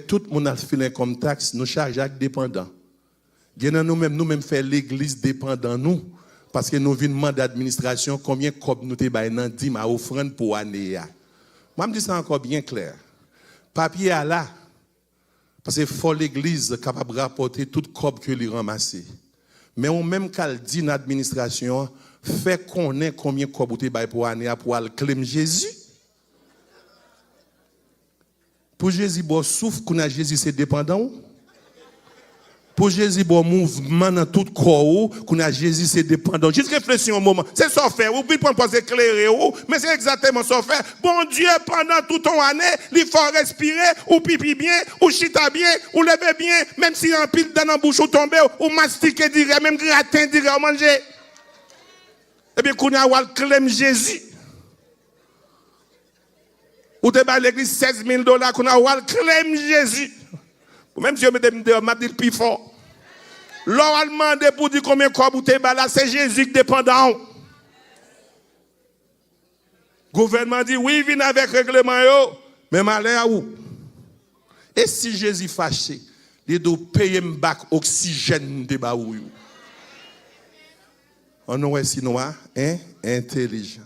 tout le monde a filé comme taxe, nous chargeons avec dépendants. Nous-mêmes fait l'église dépendant nous. Parce que nous venons demander d'administration combien de cob nous te baillons dans à offrande pour année. Moi, je dis ça encore bien clair. Papier à là. Parce que faut l'église capable de rapporter toute cob que lui ramasser. Mais on même qu'elle dit dans l'administration, fait connaître combien de cob vous te baillons pour année pour aller claimer Jésus. Pour Jésus, bon souffle qu'on a Jésus c'est dépendant. Pour Jésus, bon mouvement dans tout corps, qu'on a Jésus c'est dépendant. Juste réfléchir un moment. C'est ça faire. Ou puis pas éclairer, mais c'est exactement ça faire. Bon Dieu, pendant toute ton année, il faut respirer, ou pipi bien, ou chita bien, ou lever bien, même si un pile dans la bouche ou tomber, ou mastiquer dirait, même gratin dirait, ou manger. Eh bien, qu'on a claim Jésus. Ou te bat l'église $16,000, qu'on a claim Jésus. Même si je me dis le plus fort. L'on a demandé pour dire combien de corps vous là, c'est Jésus qui dépendant. Le gouvernement dit oui, il vient avec règlement, mais malheur à où? Et si Jésus fâché, il doit payer un bac oxygène de baou. On est si noir, intelligent.